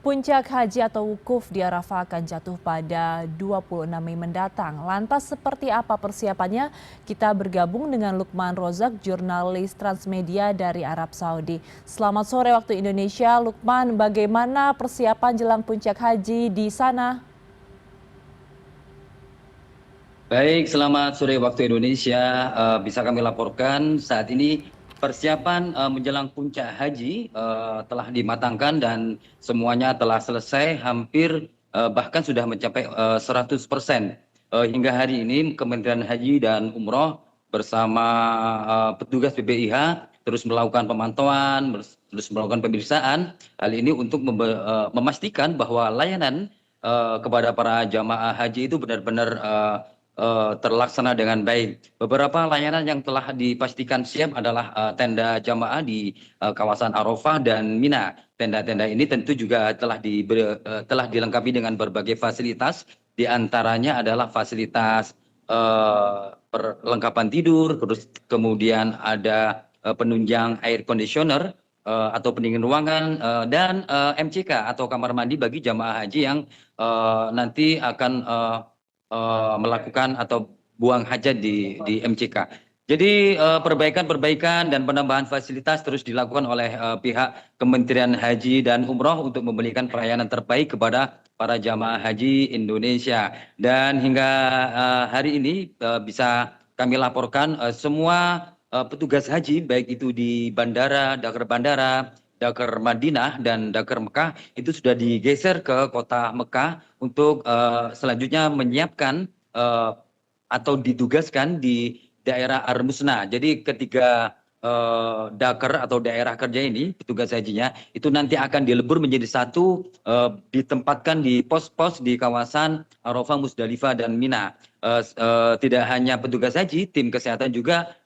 Puncak haji atau wukuf di Arafah akan jatuh pada 26 Mei mendatang. Lantas seperti apa persiapannya? Kita bergabung dengan Lukman Rozak, jurnalis Transmedia dari Arab Saudi. Selamat sore waktu Indonesia, Lukman. Bagaimana persiapan jelang puncak haji di sana? Baik, selamat sore waktu Indonesia. Bisa kami laporkan saat ini persiapan menjelang puncak haji telah dimatangkan dan semuanya telah selesai hampir bahkan sudah mencapai 100%. Hingga hari ini Kementerian Haji dan Umroh bersama petugas BPIH terus melakukan pemantauan, terus melakukan pemeriksaan. Hal ini untuk memastikan bahwa layanan kepada para jamaah haji itu benar-benar terlaksana dengan baik. Beberapa layanan yang telah dipastikan siap adalah tenda jamaah di kawasan Arafah dan Mina. Tenda-tenda ini tentu juga telah dilengkapi dengan berbagai fasilitas, di antaranya adalah fasilitas perlengkapan tidur, terus kemudian ada penunjang air conditioner atau pendingin ruangan dan MCK atau kamar mandi bagi jamaah haji yang nanti akan melakukan atau buang hajat di MCK. Jadi perbaikan-perbaikan dan penambahan fasilitas terus dilakukan oleh pihak Kementerian Haji dan Umroh untuk memberikan pelayanan terbaik kepada para jamaah haji Indonesia. Dan hingga hari ini bisa kami laporkan semua petugas haji baik itu di bandara, Dakar Madinah dan Dakar Mekah itu sudah digeser ke kota Mekah untuk selanjutnya menyiapkan atau ditugaskan di daerah Armusna. Jadi ketiga Dakar atau daerah kerja ini petugas hajinya itu nanti akan dilebur menjadi satu, ditempatkan di pos-pos di kawasan Arafah, Musdalifah dan Mina. Tidak hanya petugas haji, tim kesehatan juga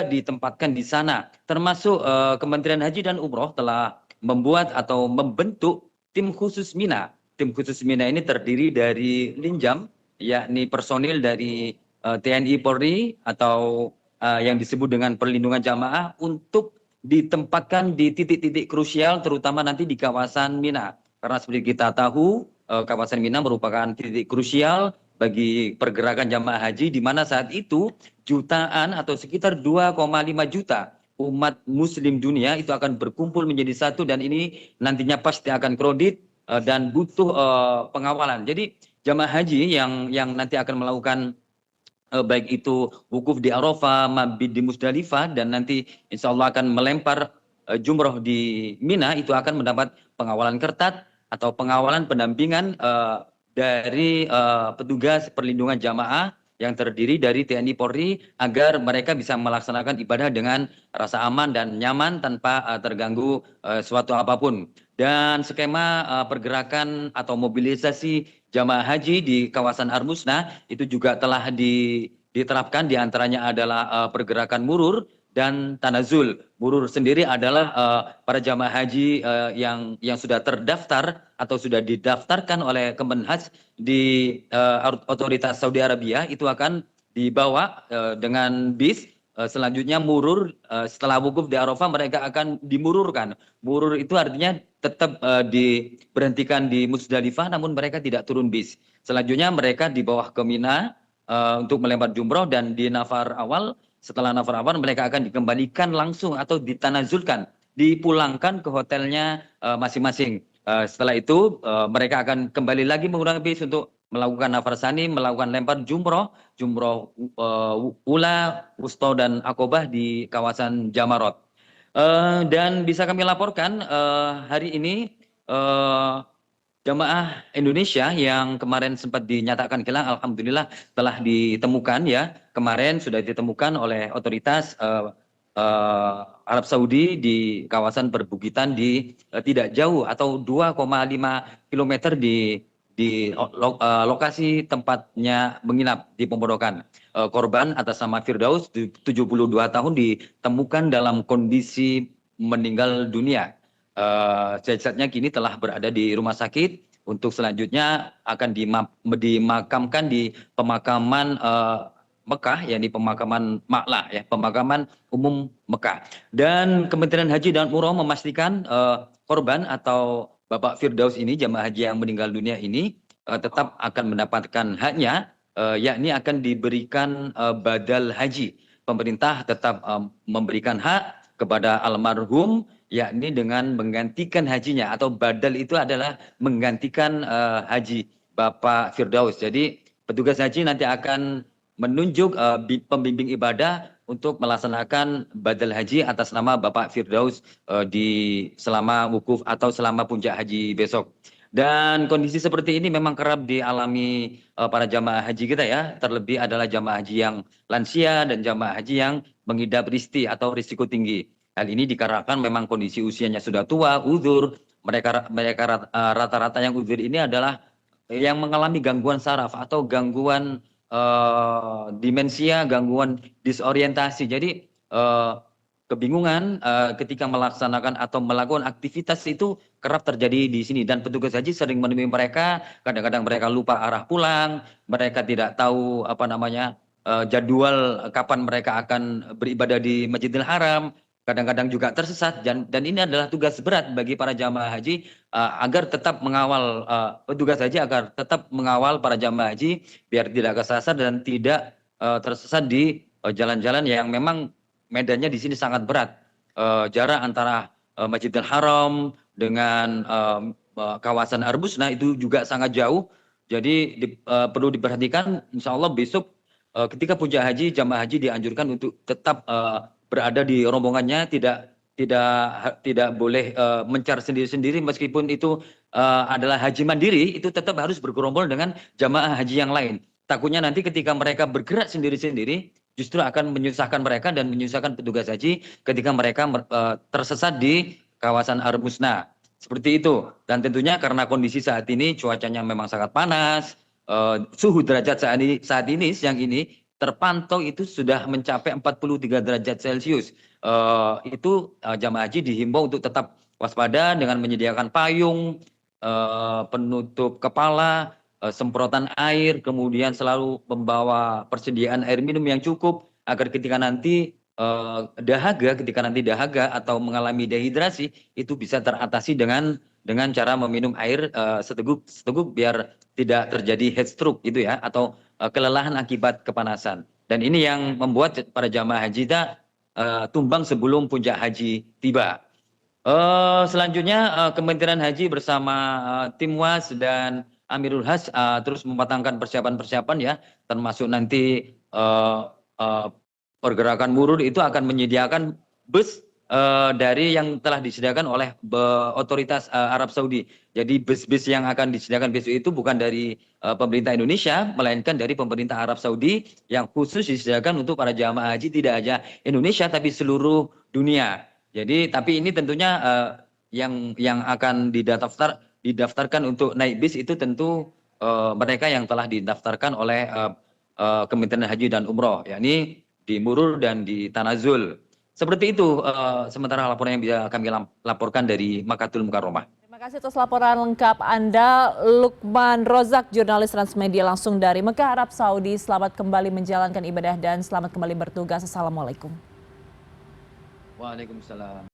ditempatkan di sana. Termasuk Kementerian Haji dan Umroh telah membuat atau membentuk tim khusus Mina. Tim khusus Mina ini terdiri dari Linjam, yakni personil dari TNI Polri atau yang disebut dengan perlindungan jamaah untuk ditempatkan di titik-titik krusial terutama nanti di kawasan Mina. Karena seperti kita tahu kawasan Mina merupakan titik krusial bagi pergerakan jamaah haji di mana saat itu jutaan atau sekitar 2,5 juta umat muslim dunia itu akan berkumpul menjadi satu dan ini nantinya pasti akan kredit dan butuh pengawalan. Jadi jamaah haji yang nanti akan melakukan baik itu wukuf di Arafah, mabit di Musdalifah dan nanti insya Allah akan melempar jumroh di Mina itu akan mendapat pengawalan ketat atau pengawalan pendampingan dari petugas perlindungan jamaah yang terdiri dari TNI Polri agar mereka bisa melaksanakan ibadah dengan rasa aman dan nyaman tanpa terganggu suatu apapun. Dan skema pergerakan atau mobilisasi jamaah haji di kawasan Armusna itu juga telah diterapkan, diantaranya adalah pergerakan murur dan tanazul. Murur sendiri adalah para jamaah haji yang sudah terdaftar atau sudah didaftarkan oleh Kemenhaj di otoritas Saudi Arabia itu akan dibawa dengan bis. Selanjutnya murur setelah wukuf di Arafah mereka akan dimururkan. Murur itu artinya tetap diberhentikan di Musdalifah namun mereka tidak turun bis. Selanjutnya mereka dibawa ke Mina untuk melempar jumroh dan di nafar awal setelah nafar awal mereka akan dikembalikan langsung atau ditanazulkan, dipulangkan ke hotelnya masing-masing. Setelah itu mereka akan kembali lagi menggunakan bis untuk melakukan nafar sani, melakukan lempar jumroh ula, wusto dan akobah di kawasan Jamarot. Dan bisa kami laporkan hari ini jamaah Indonesia yang kemarin sempat dinyatakan hilang, alhamdulillah telah ditemukan ya. Kemarin sudah ditemukan oleh otoritas Arab Saudi di kawasan perbukitan di tidak jauh atau 2,5 kilometer di lokasi tempatnya menginap di Pemondokan. Korban atas nama Firdaus 72 tahun ditemukan dalam kondisi meninggal dunia. Jasadnya kini telah berada di rumah sakit untuk selanjutnya akan dimakamkan di pemakaman Mekah, yakni pemakaman Ma'la ya, pemakaman umum Mekah. Dan Kementerian Haji dan Umroh memastikan korban atau Bapak Firdaus ini, jamaah haji yang meninggal dunia ini tetap akan mendapatkan haknya, yakni akan diberikan badal haji. Pemerintah tetap memberikan hak kepada almarhum, yakni dengan menggantikan hajinya, atau badal itu adalah menggantikan haji Bapak Firdaus. Jadi petugas haji nanti akan menunjuk pembimbing ibadah untuk melaksanakan badal haji atas nama Bapak Firdaus di selama wukuf atau selama puncak haji besok. Dan kondisi seperti ini memang kerap dialami para jamaah haji kita ya. Terlebih adalah jamaah haji yang lansia dan jamaah haji yang mengidap risti atau risiko tinggi. Hal ini dikarenakan memang kondisi usianya sudah tua, uzur. Mereka rata-rata yang uzur ini adalah yang mengalami gangguan saraf atau gangguan demensia, gangguan disorientasi. Jadi kebingungan ketika melaksanakan atau melakukan aktivitas itu kerap terjadi di sini, dan petugas haji sering menemui mereka. Kadang-kadang mereka lupa arah pulang, mereka tidak tahu jadwal kapan mereka akan beribadah di Masjidil Haram. Kadang-kadang juga tersesat, dan ini adalah tugas berat bagi para jamaah haji agar tetap mengawal petugas haji agar tetap mengawal para jamaah haji biar tidak kesasar dan tidak tersesat di jalan-jalan yang memang medannya di sini sangat berat. Jarak antara Masjidil Haram dengan kawasan Arbusna itu juga sangat jauh. Jadi perlu diperhatikan. Insya Allah besok ketika puncak haji, jamaah haji dianjurkan untuk tetap berada di rombongannya, tidak boleh mencar sendiri-sendiri, meskipun itu adalah haji mandiri, itu tetap harus bergerombol dengan jamaah haji yang lain. Takutnya nanti ketika mereka bergerak sendiri-sendiri, justru akan menyusahkan mereka dan menyusahkan petugas haji ketika mereka tersesat di kawasan Arbusna. Seperti itu. Dan tentunya karena kondisi saat ini cuacanya memang sangat panas, suhu derajat saat ini siang ini terpantau itu sudah mencapai 43 derajat Celcius. Itu jamaah haji dihimbau untuk tetap waspada dengan menyediakan payung, penutup kepala, semprotan air, kemudian selalu membawa persediaan air minum yang cukup agar ketika nanti dahaga atau mengalami dehidrasi itu bisa teratasi dengan cara meminum air seteguk biar tidak terjadi heat stroke gitu ya, atau kelelahan akibat kepanasan. Dan ini yang membuat para jamaah haji kita tumbang sebelum puncak haji tiba. Selanjutnya Kementerian Haji bersama tim WAS dan Amirul Hajj terus mematangkan persiapan-persiapan ya, termasuk nanti pergerakan murur itu akan menyediakan bus dari yang telah disediakan oleh otoritas Arab Saudi. Jadi bus-bus yang akan disediakan besok itu bukan dari pemerintah Indonesia, melainkan dari pemerintah Arab Saudi yang khusus disediakan untuk para jamaah haji tidak hanya Indonesia tapi seluruh dunia. Jadi tapi ini tentunya yang akan didaftarkan untuk naik bis itu tentu mereka yang telah didaftarkan oleh Kementerian Haji dan Umroh, yakni di Murur dan di Tanazul. Seperti itu sementara laporan yang bisa kami laporkan dari Makkatul Mukarramah. Terima kasih atas laporan lengkap Anda, Lukman Rozak, jurnalis Transmedia langsung dari Mekah, Arab Saudi. Selamat kembali menjalankan ibadah dan selamat kembali bertugas. Assalamualaikum. Waalaikumsalam.